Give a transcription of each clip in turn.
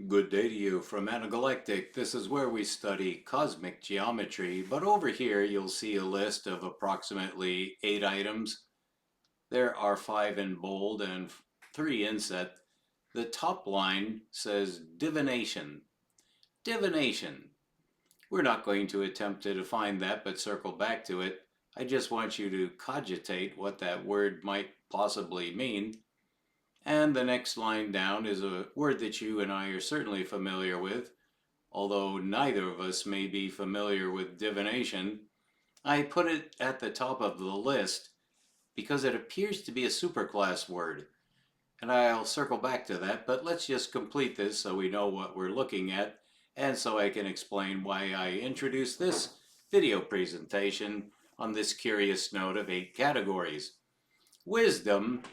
Good day to you from Anagalactic. This is where we study cosmic geometry, but over here you'll see a list of approximately 8 items. There are 5 in bold and 3 inset. The top line says divination. Divination. We're not going to attempt to define that, but circle back to it. I just want you to cogitate what that word might possibly mean. And the next line down is a word that you and I are certainly familiar with, although neither of us may be familiar with divination. I put it at the top of the list because it appears to be a superclass word, and I'll circle back to that, but let's just complete this so we know what we're looking at, and so I can explain why I introduced this video presentation on this curious note of 8 categories. Wisdom,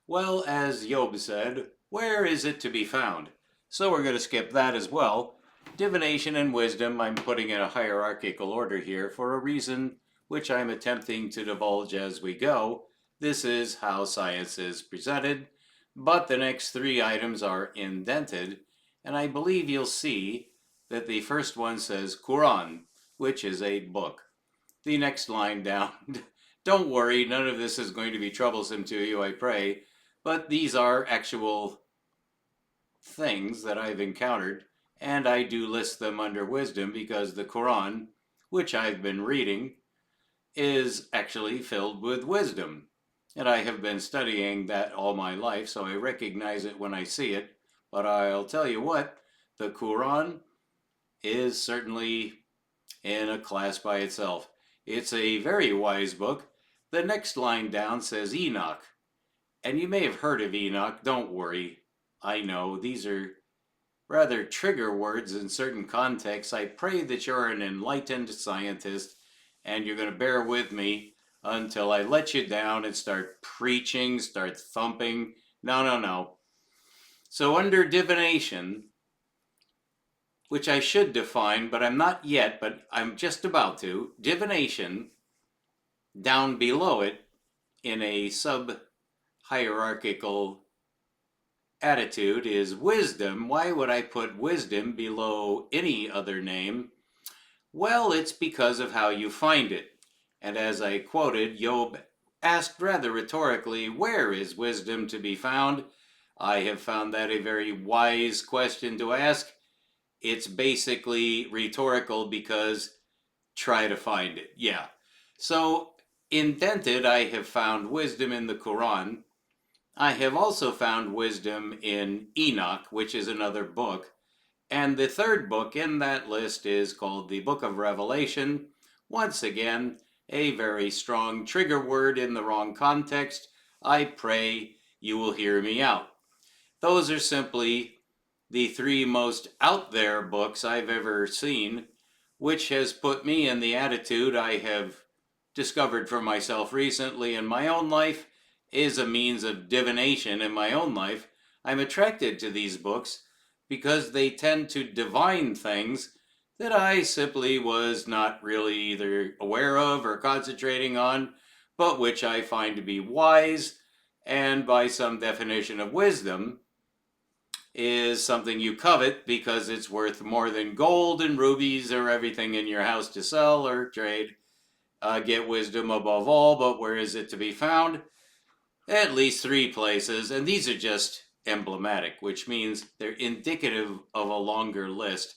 well, as Job said, where is it to be found? So we're going to skip that as well. Divination and wisdom I'm putting in a hierarchical order here for a reason which I'm attempting to divulge as we go. This is how science is presented, but the next 3 items are indented, and I believe you'll see that the first one says Quran, which is a book. The next line down, don't worry, none of this is going to be troublesome to you, I pray, but these are actual things that I've encountered, and I do list them under wisdom because the Quran, which I've been reading, is actually filled with wisdom. And I have been studying that all my life, so I recognize it when I see it. But I'll tell you what, the Quran is certainly in a class by itself. It's a very wise book. The next line down says Enoch. And you may have heard of Enoch, don't worry. I know these are rather trigger words in certain contexts. I pray that you're an enlightened scientist and you're going to bear with me until I let you down and start preaching, start thumping. No, no, no. So under divination, which I should define, but I'm not yet, but I'm just about to, divination, down below it in a sub-hierarchical attitude is wisdom. Why would I put wisdom below any other name? Well, it's because of how you find it. And as I quoted, Job asked rather rhetorically, where is wisdom to be found? I have found that a very wise question to ask. It's basically rhetorical because try to find it. Yeah. So, indented, I have found wisdom in the Quran. I have also found wisdom in Enoch, which is another book. And the third book in that list is called the Book of Revelation. Once again, a very strong trigger word in the wrong context. I pray you will hear me out. Those are simply the 3 most out there books I've ever seen, which has put me in the attitude I have discovered for myself recently in my own life is a means of divination in my own life. I'm attracted to these books because they tend to divine things that I simply was not really either aware of or concentrating on, but which I find to be wise, and by some definition of wisdom, is something you covet because it's worth more than gold and rubies or everything in your house to sell or trade. Get wisdom above all, but where is it to be found? At least 3 places, and these are just emblematic, which means they're indicative of a longer list.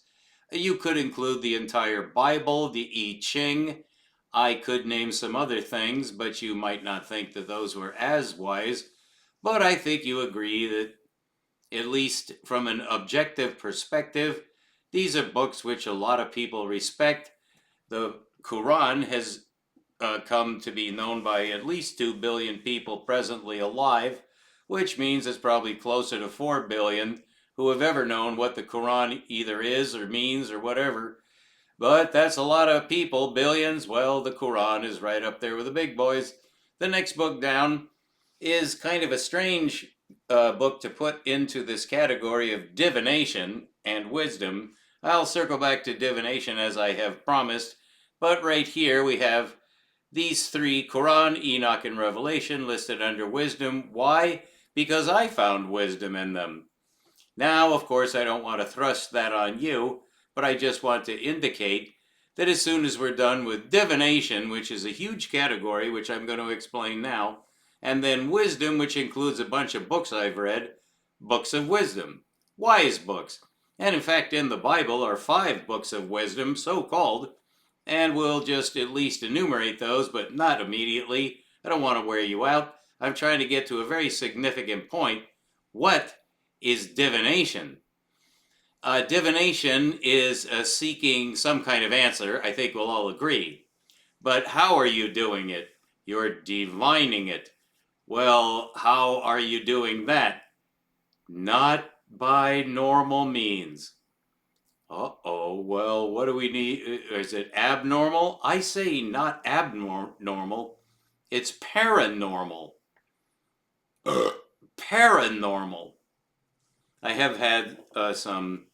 You could include the entire Bible, the I Ching. I could name some other things, but you might not think that those were as wise. But I think you agree that, at least from an objective perspective, these are books which a lot of people respect. The Quran has come to be known by at least 2 billion people presently alive, which means it's probably closer to 4 billion who have ever known what the Quran either is or means or whatever. But that's a lot of people, billions. Well, the Quran is right up there with the big boys. The next book down is kind of a strange book to put into this category of divination and wisdom. I'll circle back to divination as I have promised, but right here we have these 3, Quran, Enoch, and Revelation, listed under wisdom. Why? Because I found wisdom in them. Now, of course, I don't want to thrust that on you, but I just want to indicate that as soon as we're done with divination, which is a huge category, which I'm going to explain now, and then wisdom, which includes a bunch of books I've read, books of wisdom, wise books. And in fact, in the Bible are 5 books of wisdom, so called, and we'll just at least enumerate those, but not immediately. I don't want to wear you out. I'm trying to get to a very significant point. What is divination? Divination is seeking some kind of answer. I think we'll all agree. But how are you doing it? You're divining it. Well, how are you doing that? Not by normal means. Uh-oh, well, what do we need? Is it abnormal? I say not abnormal. It's paranormal. Paranormal. I have had some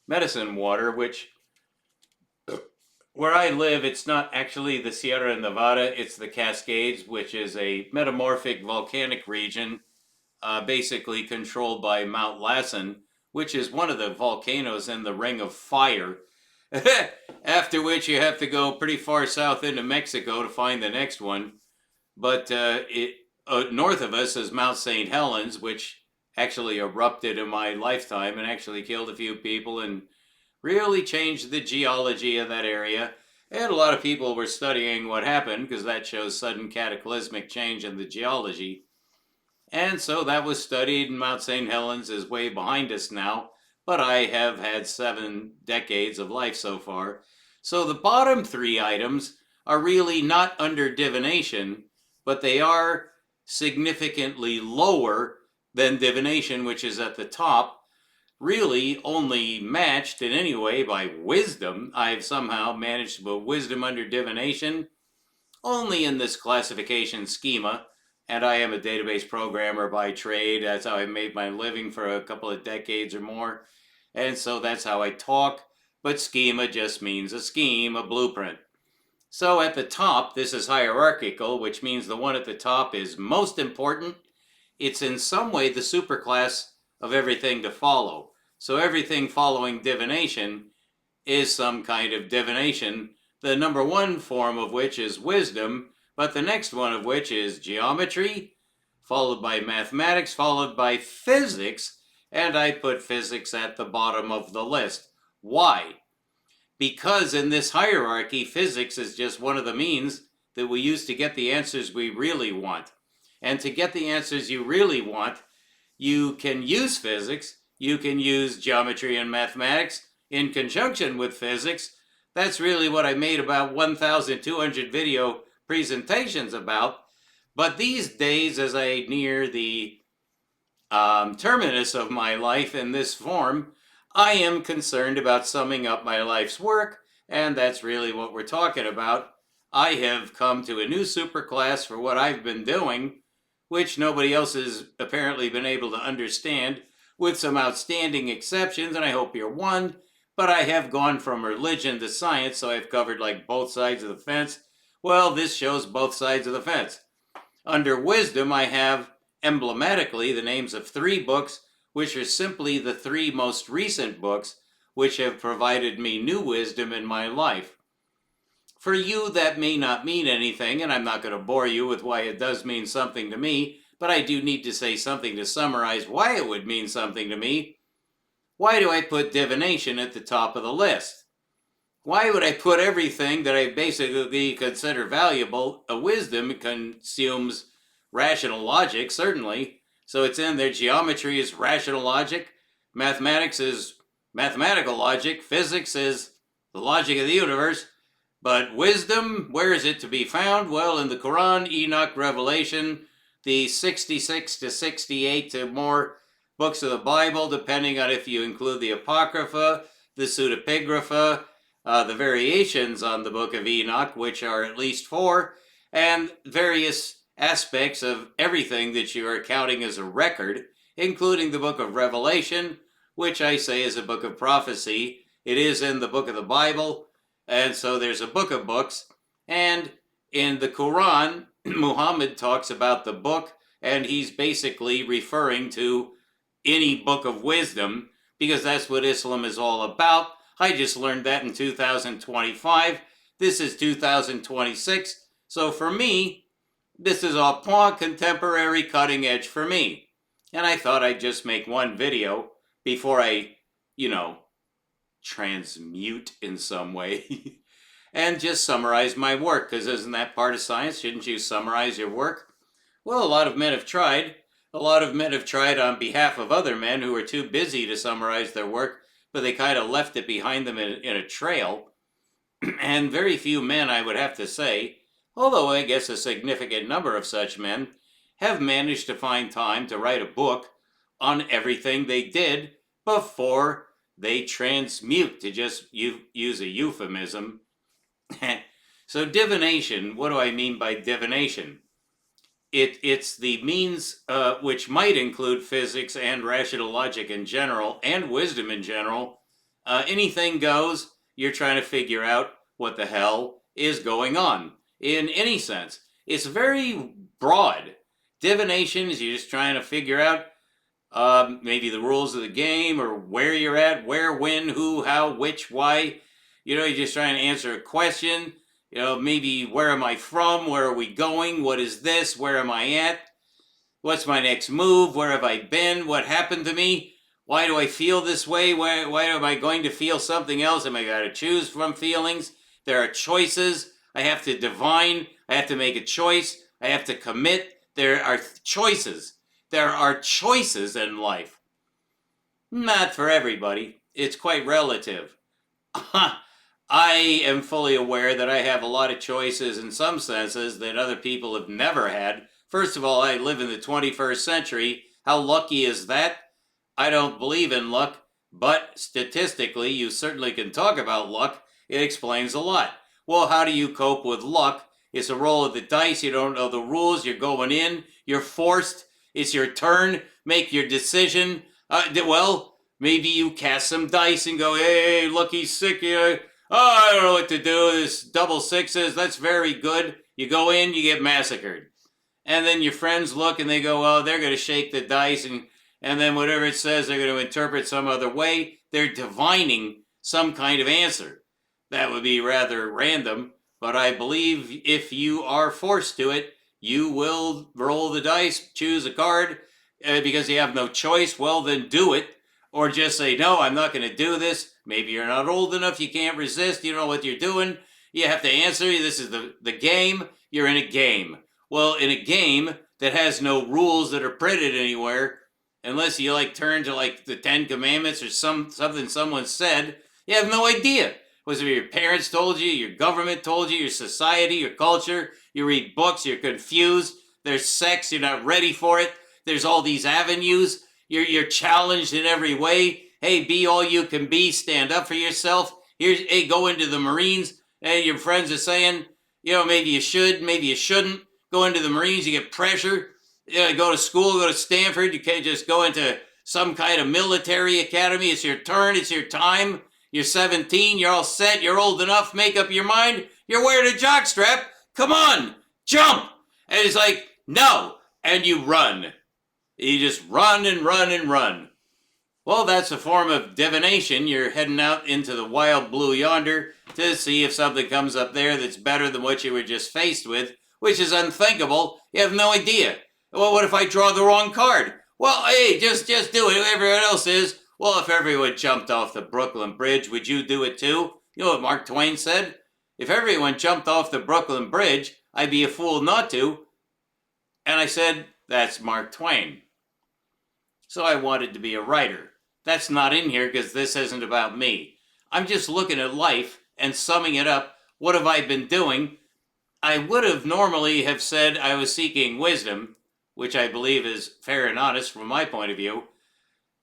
medicine water, which where I live, it's not actually the Sierra Nevada, it's the Cascades, which is a metamorphic volcanic region basically controlled by Mount Lassen, which is one of the volcanoes in the Ring of Fire. After which you have to go pretty far south into Mexico to find the next one. But north of us is Mount St. Helens, which actually erupted in my lifetime and actually killed a few people and really changed the geology of that area. And a lot of people were studying what happened because that shows sudden cataclysmic change in the geology. And so that was studied, and Mount St. Helens is way behind us now, but I have had 7 decades of life so far. So the bottom 3 items are really not under divination, but they are significantly lower than divination, which is at the top, really only matched in any way by wisdom. I've somehow managed to put wisdom under divination only in this classification schema. And I am a database programmer by trade. That's how I made my living for a couple of decades or more. And so that's how I talk. But schema just means a scheme, a blueprint. So at the top, this is hierarchical, which means the one at the top is most important. It's in some way the superclass of everything to follow. So everything following divination is some kind of divination, the number one form of which is wisdom, but the next one of which is geometry, followed by mathematics, followed by physics, and I put physics at the bottom of the list. Why? Because in this hierarchy, physics is just one of the means that we use to get the answers we really want. And to get the answers you really want, you can use physics, you can use geometry and mathematics in conjunction with physics. That's really what I made about 1,200 video presentations about. But these days, as I near the terminus of my life in this form, I am concerned about summing up my life's work, and that's really what we're talking about. I have come to a new superclass for what I've been doing, which nobody else has apparently been able to understand, with some outstanding exceptions, and I hope you're one. But I have gone from religion to science, so I've covered like both sides of the fence. Well, this shows both sides of the fence. Under wisdom, I have emblematically the names of 3 books, which are simply the 3 most recent books which have provided me new wisdom in my life. For you, that may not mean anything, and I'm not going to bore you with why it does mean something to me, but I do need to say something to summarize why it would mean something to me. Why do I put divination at the top of the list? Why would I put everything that I basically consider valuable? A wisdom consumes rational logic, certainly. So it's in there. Geometry is rational logic. Mathematics is mathematical logic. Physics is the logic of the universe. But wisdom, where is it to be found? Well, in the Quran, Enoch, Revelation, the 66 to 68 to more books of the Bible, depending on if you include the Apocrypha, the Pseudepigrapha, the variations on the book of Enoch, which are at least 4, and various aspects of everything that you are counting as a record, including the book of Revelation, which I say is a book of prophecy. It is in the book of the Bible, and so there's a book of books. And in the Quran, Muhammad talks about the book, and he's basically referring to any book of wisdom, because that's what Islam is all about. I just learned that in 2025. This is 2026. So for me, this is a point contemporary cutting edge for me. And I thought I'd just make one video before I, you know, transmute in some way and just summarize my work, because isn't that part of science? Shouldn't you summarize your work? Well, a lot of men have tried. A lot of men have tried on behalf of other men who were too busy to summarize their work, but they kind of left it behind them in a trail. And very few men, I would have to say, although I guess a significant number of such men, have managed to find time to write a book on everything they did before they transmute, to just use a euphemism. So divination, what do I mean by divination? It's the means which might include physics and rational logic in general and wisdom in general. Anything goes. You're trying to figure out what the hell is going on in any sense. It's very broad. Divination is you're just trying to figure out maybe the rules of the game, or where you're at, where, when, who, how, which, why. You're just trying to answer a question. Maybe where am I from? Where are we going? What is this? Where am I at? What's my next move? Where have I been? What happened to me? Why do I feel this way? Why am I going to feel something else? Am I going to choose from feelings? There are choices. I have to divine. I have to make a choice. I have to commit. There are choices. There are choices in life. Not for everybody. It's quite relative. I am fully aware that I have a lot of choices in some senses that other people have never had. First of all, I live in the 21st century. How lucky is that? I don't believe in luck, but statistically, you certainly can talk about luck. It explains a lot. Well, how do you cope with luck? It's a roll of the dice. You don't know the rules. You're going in. You're forced. It's your turn. Make your decision. Well, maybe you cast some dice and go, hey, look, he's sick. I don't know what to do. This double sixes, that's very good. You go in, you get massacred. And then your friends look and they go, oh, they're going to shake the dice, and then whatever it says, they're going to interpret some other way. They're divining some kind of answer. That would be rather random, but I believe if you are forced to it, you will roll the dice, choose a card, because you have no choice. Well, then do it. Or just say, no, I'm not going to do this. Maybe you're not old enough, you can't resist, you don't know what you're doing. You have to answer, this is the game, you're in a game. Well, in a game that has no rules that are printed anywhere, unless you turn to the Ten Commandments or something someone said, you have no idea. Was it your parents told you, your government told you, your society, your culture, you read books, you're confused, there's sex, you're not ready for it, there's all these avenues, you're challenged in every way. Hey, be all you can be, stand up for yourself. Hey, go into the Marines. Hey, your friends are saying, maybe you should, maybe you shouldn't. Go into the Marines, you get pressure. Go to school, go to Stanford. You can't just go into some kind of military academy. It's your turn, it's your time. You're 17, you're all set, you're old enough, make up your mind. You're wearing a jockstrap. Come on, jump. And it's like, no. And you run. You just run and run and run. Well, that's a form of divination. You're heading out into the wild blue yonder to see if something comes up there that's better than what you were just faced with, which is unthinkable. You have no idea. Well, what if I draw the wrong card? Well, hey, just do it. Everyone else is. Well, if everyone jumped off the Brooklyn Bridge, would you do it too? You know what Mark Twain said? If everyone jumped off the Brooklyn Bridge, I'd be a fool not to. And I said, that's Mark Twain. So I wanted to be a writer. That's not in here because this isn't about me. I'm just looking at life and summing it up. What have I been doing? I would have normally have said I was seeking wisdom, which I believe is fair and honest from my point of view.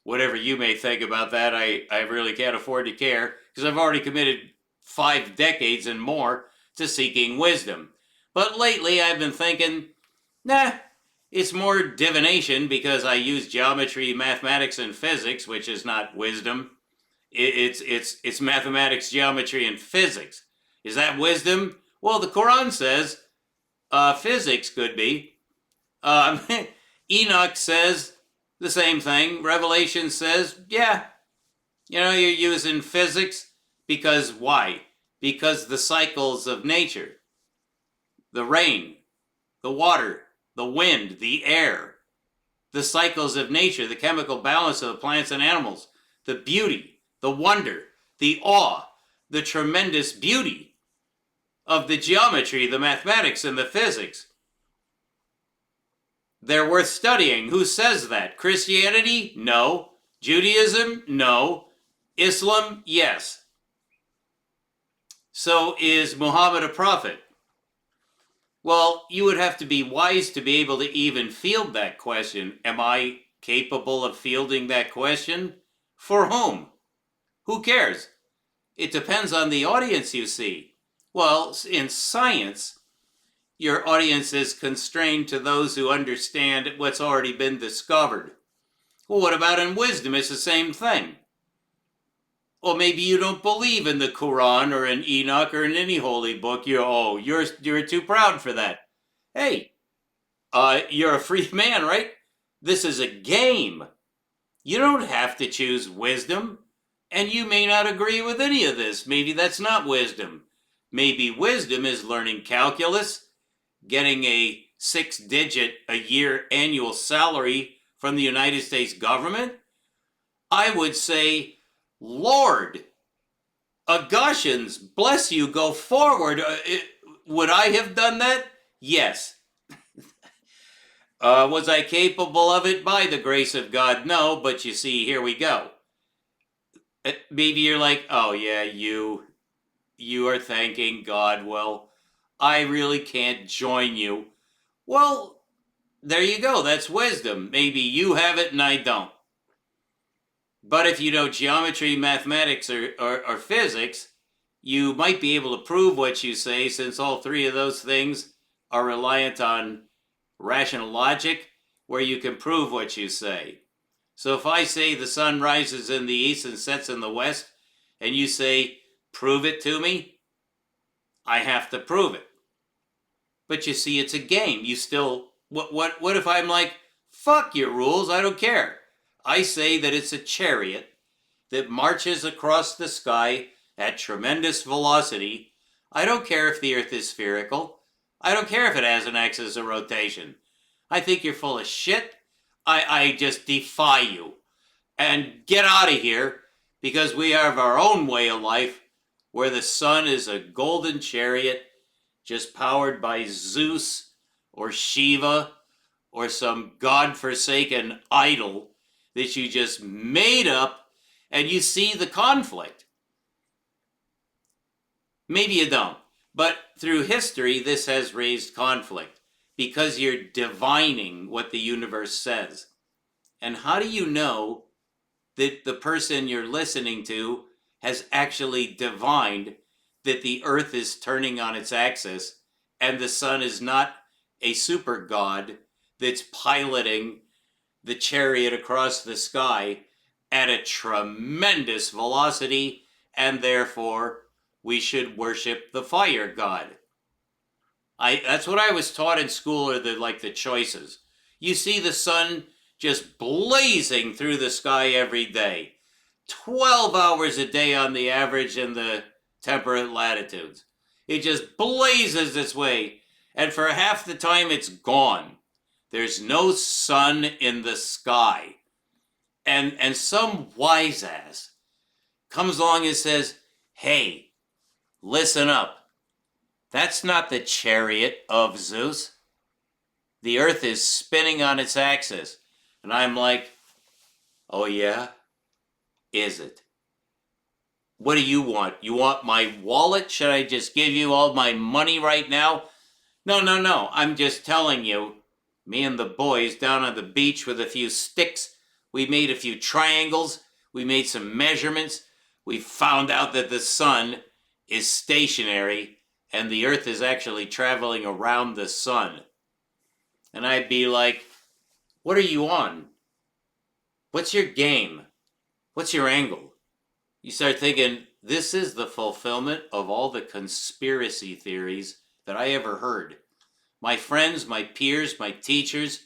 Whatever you may think about that, I really can't afford to care, because I've already committed 5 decades and more to seeking wisdom. But lately I've been thinking, nah, it's more divination, because I use geometry, mathematics, and physics, which is not wisdom. It's mathematics, geometry, and physics. Is that wisdom? Well, the Quran says physics could be. Enoch says The same thing. Revelation says, yeah, you're using physics because why? Because the cycles of nature, the rain, the water, the wind, the air, the cycles of nature, the chemical balance of the plants and animals, the beauty, the wonder, the awe, the tremendous beauty of the geometry, the mathematics, and the physics. They're worth studying. Who says that? Christianity? No. Judaism? No. Islam? Yes. So is Muhammad a prophet? Well, you would have to be wise to be able to even field that question. Am I capable of fielding that question? For whom? Who cares? It depends on the audience you see. Well, in science, your audience is constrained to those who understand what's already been discovered. Well, what about in wisdom? It's the same thing. Well, maybe you don't believe in the Quran or in Enoch or in any holy book. You're too proud for that. Hey, you're a free man, right? This is a game. You don't have to choose wisdom. And you may not agree with any of this. Maybe that's not wisdom. Maybe wisdom is learning calculus, getting a 6-digit a year annual salary from the United States government. I would say, Lord, Augustions, bless you, go forward. Would I have done that? Yes. Was I capable of it? By the grace of God, no, but you see, here we go. Maybe you're like, oh yeah, you are thanking God. Well, I really can't join you. Well, there you go. That's wisdom. Maybe you have it and I don't. But if you know geometry, mathematics, or physics, you might be able to prove what you say, since all three of those things are reliant on rational logic, where you can prove what you say. So if I say the sun rises in the east and sets in the west, and you say, prove it to me, I have to prove it. But you see, it's a game. You still, what if I'm like, fuck your rules, I don't care. I say that it's a chariot that marches across the sky at tremendous velocity. I don't care if the earth is spherical. I don't care if it has an axis of rotation. I think you're full of shit. I just defy you. And get out of here, because we have our own way of life where the sun is a golden chariot just powered by Zeus or Shiva or some god-forsaken idol that you just made up, and you see the conflict. Maybe you don't, but through history this has raised conflict because you're divining what the universe says. And how do you know that the person you're listening to has actually divined that the earth is turning on its axis and the sun is not a super god that's piloting the chariot across the sky at a tremendous velocity, and therefore we should worship the fire god? That's what I was taught in school, are the choices. You see the sun just blazing through the sky every day, 12 hours a day on the average in the temperate latitudes. It just blazes its way, and for half the time it's gone. There's no sun in the sky. And some wise ass comes along and says, hey, listen up. That's not the chariot of Zeus. The earth is spinning on its axis. And I'm like, oh yeah? Is it? What do you want? You want my wallet? Should I just give you all my money right now? No. I'm just telling you, me and the boys down on the beach with a few sticks, we made a few triangles, we made some measurements, we found out that the sun is stationary and the earth is actually traveling around the sun. And I'd be like, what are you on? What's your game? What's your angle? You start thinking, this is the fulfillment of all the conspiracy theories that I ever heard. My friends, my peers, my teachers,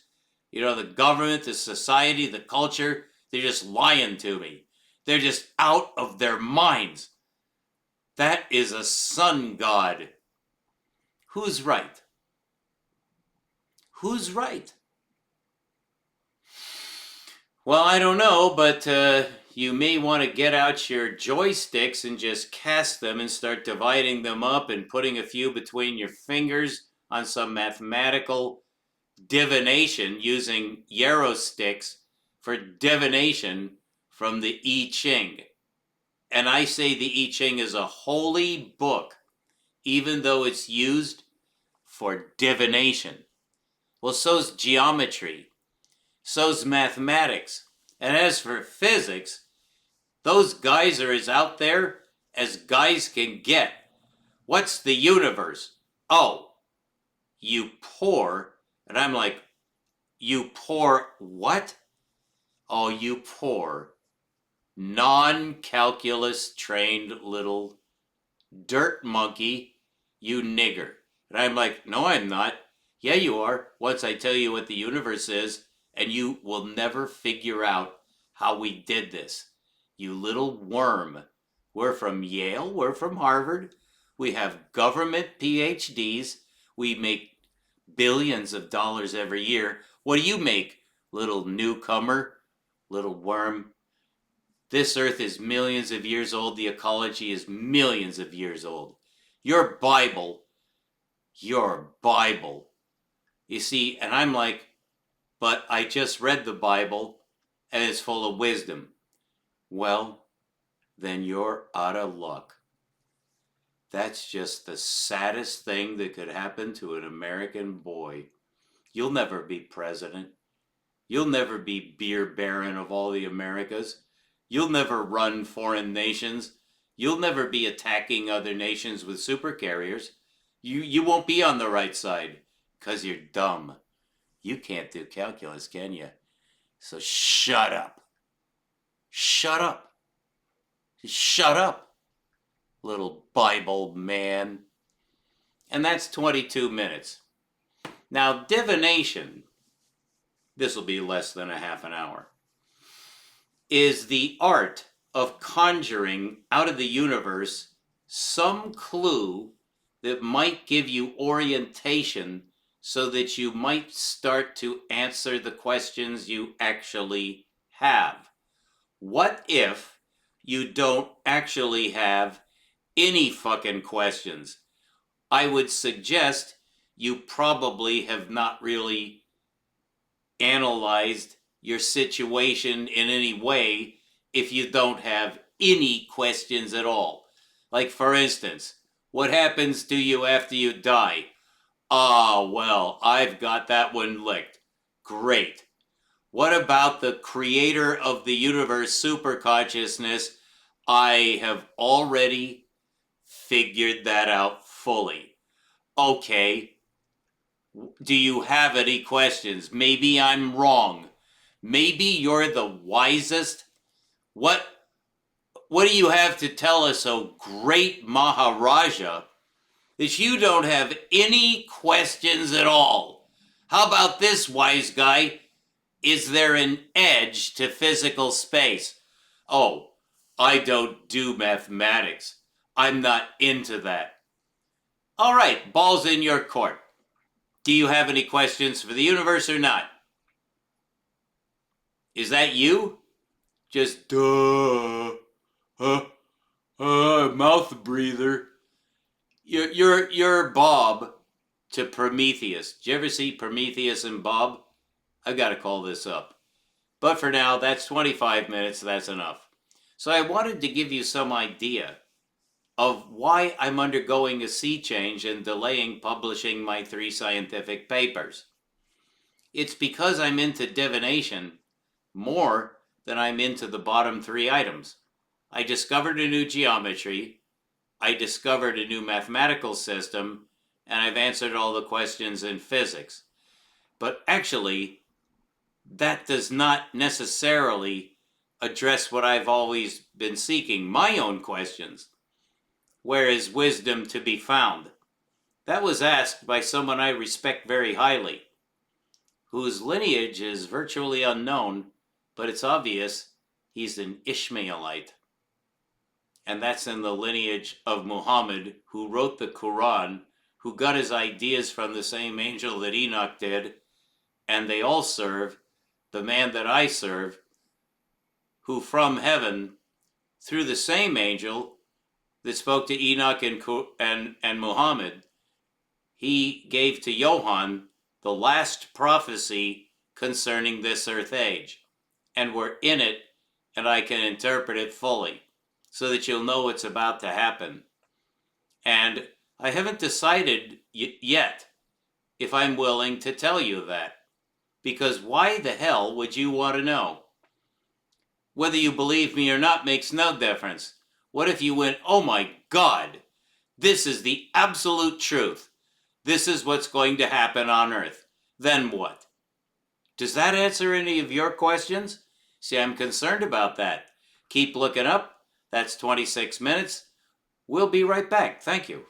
You know, the government, the society, the culture, they're just lying to me. They're just out of their minds. That is a sun god. Who's right? Who's right? Well, I don't know, but you may want to get out your joysticks and just cast them and start dividing them up and putting a few between your fingers on some mathematical divination using yarrow sticks for divination from the I Ching. And I say the I Ching is a holy book, even though it's used for divination. Well, so's geometry, so's mathematics. And as for physics, those guys are as out there as guys can get. What's the universe? Oh, you poor. And I'm like, you poor what? Oh, you poor, non-calculus trained little dirt monkey, you nigger. And I'm like, no, I'm not. Yeah, you are. Once I tell you what the universe is, and you will never figure out how we did this. You little worm. We're from Yale. We're from Harvard. We have government PhDs. We make billions of dollars every year. What do you make, little newcomer, little worm? This earth is millions of years old. The ecology is millions of years old. Your Bible, your Bible. You see, and I'm like, but I just read the Bible and it's full of wisdom. Well, then you're out of luck. That's just the saddest thing that could happen to an American boy. You'll never be president. You'll never be beer baron of all the Americas. You'll never run foreign nations. You'll never be attacking other nations with supercarriers. You won't be on the right side because you're dumb. You can't do calculus, can you? So shut up. Shut up. Shut up, little Bible man. And that's 22 minutes. Now, divination, this will be less than a half an hour, is the art of conjuring out of the universe some clue that might give you orientation so that you might start to answer the questions you actually have. What if you don't actually have any fucking questions? I would suggest you probably have not really analyzed your situation in any way if you don't have any questions at all. Like, for instance, what happens to you after you die? Ah, well, I've got that one licked. Great. What about the creator of the universe, superconsciousness? I have already figured that out fully. Okay, do you have any questions? Maybe I'm wrong. Maybe you're the wisest. What do you have to tell us, oh great Maharaja, that you don't have any questions at all? How about this, wise guy? Is there an edge to physical space? Oh, I don't do mathematics. I'm not into that. All right, ball's in your court. Do you have any questions for the universe or not? Is that you? Just duh. Mouth breather. You're Bob to Prometheus. Did you ever see Prometheus and Bob? I've got to call this up. But for now, that's 25 minutes. That's enough. So I wanted to give you some idea of why I'm undergoing a sea change and delaying publishing my 3 scientific papers. It's because I'm into divination more than I'm into the bottom 3 items. I discovered a new geometry, I discovered a new mathematical system, and I've answered all the questions in physics. But actually, that does not necessarily address what I've always been seeking, my own questions. Where is wisdom to be found? That was asked by someone I respect very highly. whose lineage is virtually unknown, but it's obvious he's an Ishmaelite. And that's in the lineage of Muhammad, who wrote the Quran, who got his ideas from the same angel that Enoch did, and they all serve the man that I serve, who from heaven, through the same angel that spoke to Enoch and Muhammad, he gave to Johann the last prophecy concerning this earth age. And we're in it, and I can interpret it fully so that you'll know what's about to happen. And I haven't decided yet if I'm willing to tell you that. Because why the hell would you want to know? Whether you believe me or not makes no difference. What if you went, oh my God, this is the absolute truth. This is what's going to happen on Earth. Then what? Does that answer any of your questions? See, I'm concerned about that. Keep looking up. That's 26 minutes. We'll be right back. Thank you.